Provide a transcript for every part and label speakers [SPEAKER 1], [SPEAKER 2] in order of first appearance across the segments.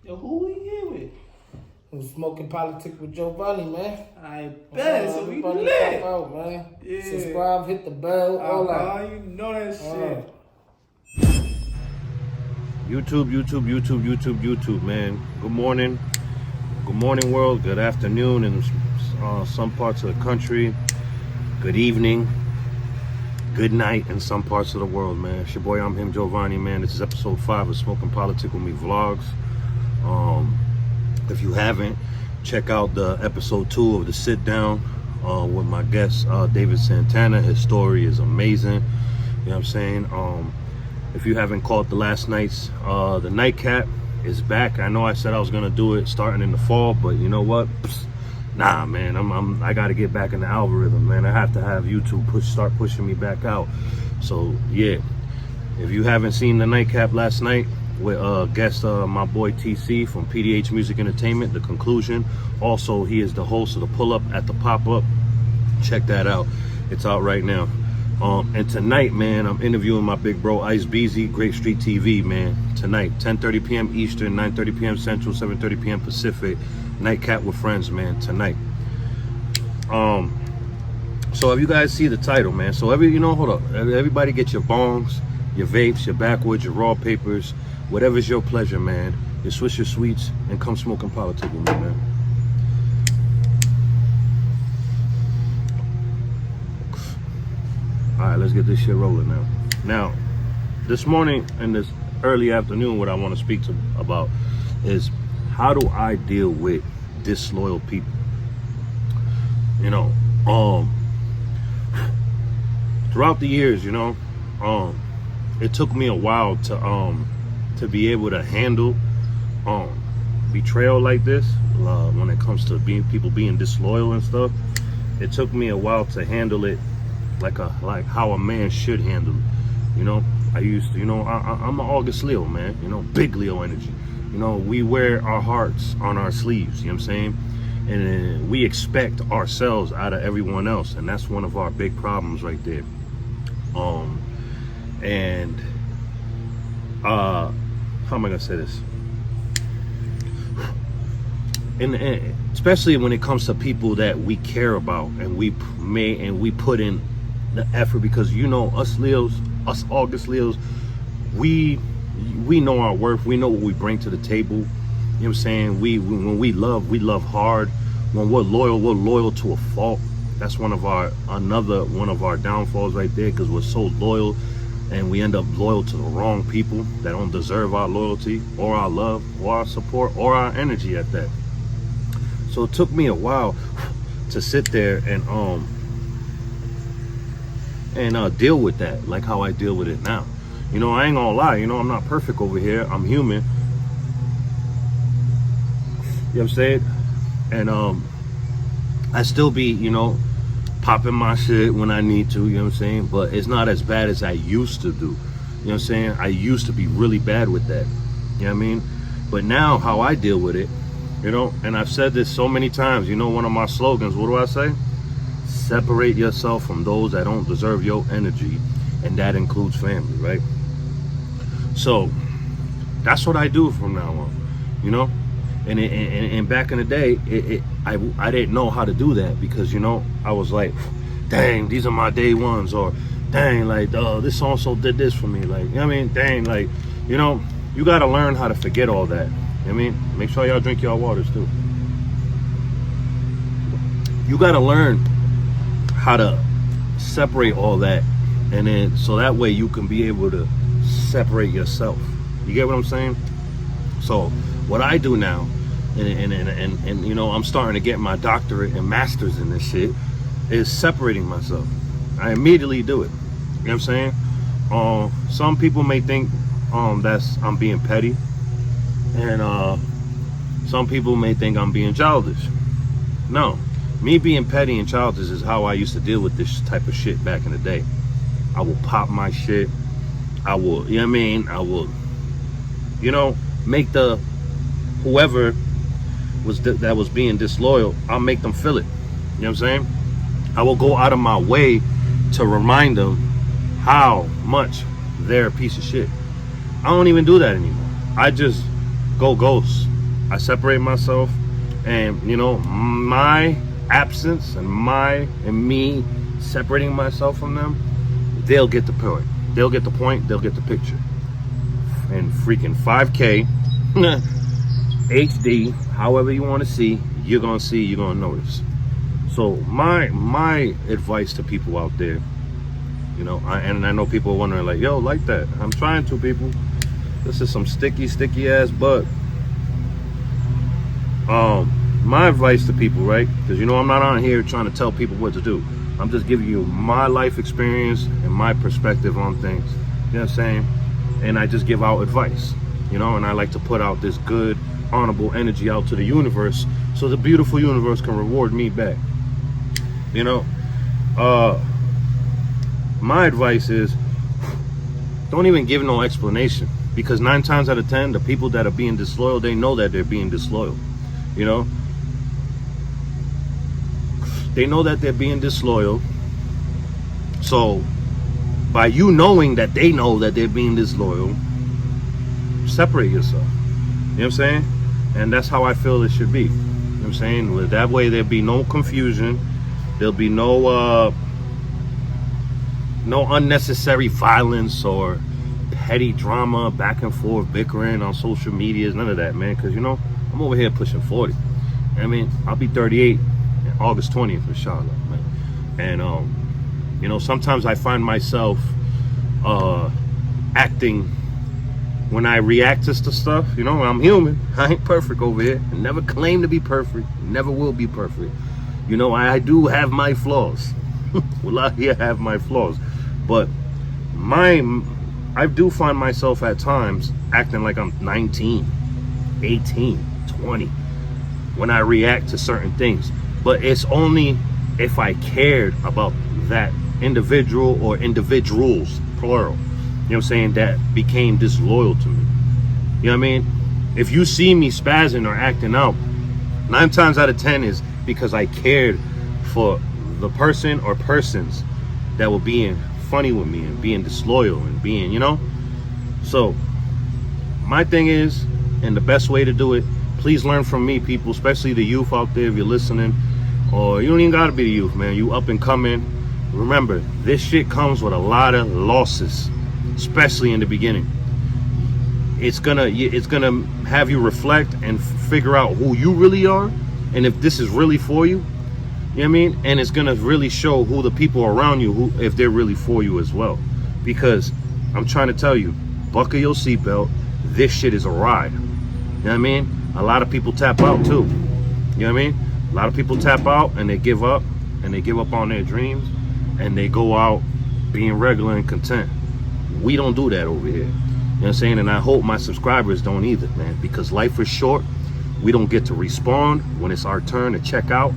[SPEAKER 1] Yo, who we here with?
[SPEAKER 2] I'm smoking politics with Giovanni, man.
[SPEAKER 1] I bet. So we
[SPEAKER 2] everybody
[SPEAKER 1] lit.
[SPEAKER 2] pop out, man.
[SPEAKER 1] Yeah.
[SPEAKER 2] Subscribe, hit the bell, all that.
[SPEAKER 1] You know that shit.
[SPEAKER 3] YouTube, man. Good morning. Good morning, world. Good afternoon in some parts of the country. Good evening. Good night in some parts of the world, man. It's your boy, I'm him, Giovanni, man. This is episode 5 of Smoking Politics with Me Vlogs. If you haven't, check out the episode 2 of the sit down with my guest, David Santana. His story is amazing. You know what I'm saying? If you haven't caught the last night's, the nightcap is back. I know I said I was gonna do it starting in the fall, but you know what? Nah, man, I gotta get back in the algorithm, man. I have to have YouTube start pushing me back out. So yeah, if you haven't seen the nightcap last night with guest my boy TC from PDH Music Entertainment, The Conclusion. Also, he is the host of the Pull Up at the Pop Up. Check that out. It's out right now. And tonight, man, I'm interviewing my big bro Ice Beezy, Great Street TV, man. Tonight, 10:30 p.m. Eastern, 9:30 p.m. Central, 7:30 p.m. Pacific. Nightcap with friends, man. Tonight. So if you guys see the title, man. So hold up. Everybody get your bongs, your vapes, your backwoods, your raw papers, whatever's your pleasure, man. Your Swisher Sweets, and come smoking politics with me, man. All right, let's get this shit rolling now. Now, this morning and this early afternoon, what I want to speak about is how do I deal with disloyal people? You know, throughout the years, it took me a while to be able to handle betrayal like this when it comes to people being disloyal and stuff. It took me a while to handle it like how a man should handle it. I used to, I'm an August Leo, man, big Leo energy. We wear our hearts on our sleeves, you know what I'm saying? And we expect ourselves out of everyone else, and that's one of our big problems right there. How am I gonna say this? And especially when it comes to people that we care about and we put in the effort, because us Leos, us August Leos, we know our worth. We know what we bring to the table. You know what I'm saying? When we love hard. When we're loyal to a fault. That's another one of our downfalls right there, because we're so loyal and we end up loyal to the wrong people that don't deserve our loyalty or our love or our support or our energy at that. So it took me a while to sit there and deal with that, like how I deal with it now. I ain't gonna lie, I'm not perfect over here. I'm human. You know what I'm saying? And I still be, popping my shit when I need to, you know what I'm saying? But it's not as bad as I used to do. You know what I'm saying? I used to be really bad with that. You know what I mean? But now how I deal with it, and I've said this so many times, one of my slogans, what do I say? Separate yourself from those that don't deserve your energy, and that includes family, right? So that's what I do from now on, And back in the day, I didn't know how to do that, because I was like, dang, these are my day ones, or dang, like this so-and-so did this for me, like, dang, like, you gotta learn how to forget all that. Make sure y'all drink y'all waters too. You gotta learn how to separate all that, and then so that way you can be able to separate yourself. You get what I'm saying? So what I do now, and I'm starting to get my doctorate and master's in this shit, is separating myself. I immediately do it. You know what I'm saying? Some people may think I'm being petty, and some people may think I'm being childish. No, me being petty and childish is how I used to deal with this type of shit back in the day. I will pop my shit. I will, I will, make the whoever that was being disloyal, I'll make them feel it. You know what I'm saying? I will go out of my way to remind them how much they're a piece of shit. I don't even do that anymore. I just go ghost. I separate myself, and you know, my absence and me separating myself from them, they'll get the point. They'll get the point. They'll get the picture. And freaking 5K, HD, however you want to see, you're gonna see, you're gonna notice. So my advice to people out there, you know, and I know people are wondering like, yo, like that. I'm trying to, people. This is some sticky ass butt. My advice to people, right? Because you know I'm not on here trying to tell people what to do. I'm just giving you my life experience and my perspective on things. You know what I'm saying? And I just give out advice, you know, and I like to put out this good, honorable energy out to the universe so the beautiful universe can reward me back. You know, my advice is don't even give no explanation, because 9 times out of 10, the people that are being disloyal, they know that they're being disloyal. You know, they know that they're being disloyal. So by you knowing that they know that they're being disloyal, separate yourself. You know what I'm saying? And that's how I feel it should be. You know what I'm saying? That way there'll be no confusion. There'll be no unnecessary violence or petty drama, back and forth bickering on social medias, none of that, man. Because you know, I'm over here pushing 40. I mean, I'll be 38 August 20th, inshallah, man. And you know, sometimes I find myself acting when I react to stuff. You know, I'm human. I ain't perfect over here. I never claim to be perfect. Never will be perfect. You know, I do have my flaws. Well, I have my flaws, but I do find myself at times acting like I'm 19, 18, 20 when I react to certain things. But it's only if I cared about that individual or individuals, plural, you know what I'm saying, that became disloyal to me. You know what I mean? If you see me spazzing or acting out, 9 times out of 10 is because I cared for the person or persons that were being funny with me and being disloyal and being, you know. So my thing is, and the best way to do it, please learn from me, people, especially the youth out there, if you're listening, or you don't even gotta be the youth, man, you up and coming. Remember, this shit comes with a lot of losses, especially in the beginning. It's gonna have you reflect and figure out who you really are, and if this is really for you. You know what I mean? And it's gonna really show who the people around you, who, if they're really for you as well. Because I'm trying to tell you, buckle your seatbelt. This shit is a ride. You know what I mean? A lot of people tap out too. You know what I mean? A lot of people tap out and they give up, and they give up on their dreams, and they go out being regular and content. We don't do that over here. You know what I'm saying? And I hope my subscribers don't either, man, because life is short. We don't get to respawn when it's our turn to check out.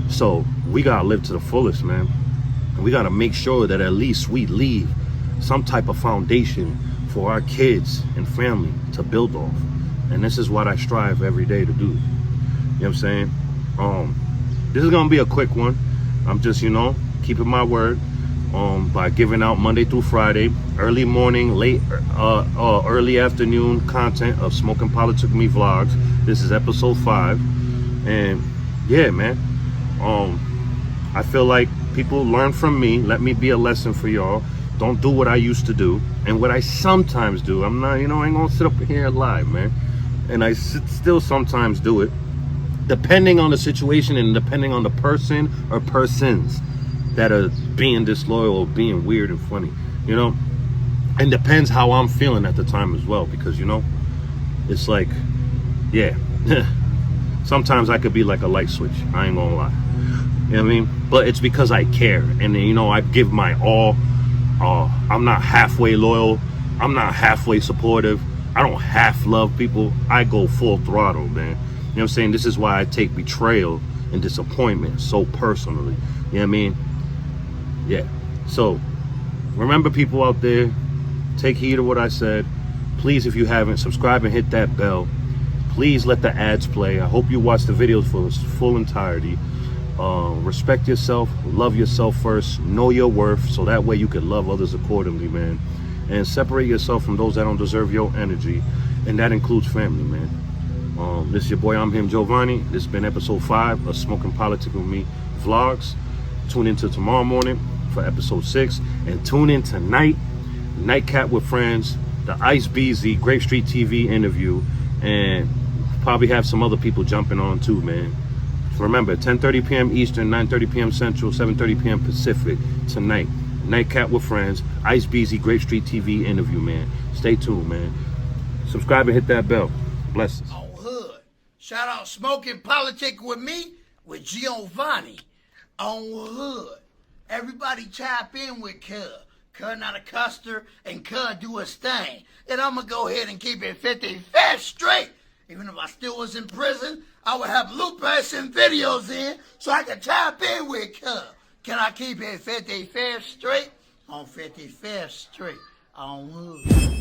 [SPEAKER 3] So we gotta live to the fullest, man. And we gotta make sure that at least we leave some type of foundation for our kids and family to build off. And this is what I strive every day to do. You know what I'm saying? This is gonna be a quick one. I'm just, you know, keeping my word by giving out Monday through Friday, early morning, late early afternoon content of Smoke and Politics with Me vlogs. This is episode 5. And yeah, man, I feel like people learn from me. Let me be a lesson for y'all. Don't do what I used to do and what I sometimes do. I'm not, you know, I ain't gonna sit up here and lie, man. And I still sometimes do it, depending on the situation and depending on the person or persons that are being disloyal or being weird and funny, you know. And depends how I'm feeling at the time as well, because, you know, it's like, yeah, sometimes I could be like a light switch. I ain't gonna lie. You know what I mean? But it's because I care, and you know, I give my all. I'm not halfway loyal. I'm not halfway supportive. I don't half love people. I go full throttle, man. You know what I'm saying? This is why I take betrayal and disappointment so personally. You know what I mean? Yeah. So remember, people out there, take heed of what I said. Please, if you haven't, subscribe and hit that bell. Please let the ads play. I hope you watch the videos for its full entirety. Respect yourself, love yourself first, know your worth, so that way you can love others accordingly, man. And separate yourself from those that don't deserve your energy, and that includes family, man. This is your boy, I'm him, Giovanni. This has been episode 5 of Smoking Politics with Me Vlogs. Tune into tomorrow morning for episode 6. And tune in tonight, Nightcap with Friends, the Ice BZ, Grape Street TV interview. And probably have some other people jumping on too, man. Remember, 10:30 p.m. Eastern, 9:30 p.m. Central, 7:30 p.m. Pacific tonight. Nightcap with Friends, Ice BZ, Grape Street TV interview, man. Stay tuned, man. Subscribe and hit that bell. Blessings.
[SPEAKER 4] On Hood. Shout out Smoking Politics with Me with Giovanni. On Hood. Everybody tap in with Cuz. Cuz not a custer and Cuz do his thing. And I'm going to go ahead and keep it 55 straight. Even if I still was in prison, I would have loopers and videos in so I could tap in with Cuz. Can I keep it 55th straight? On 55th Street. On Hood.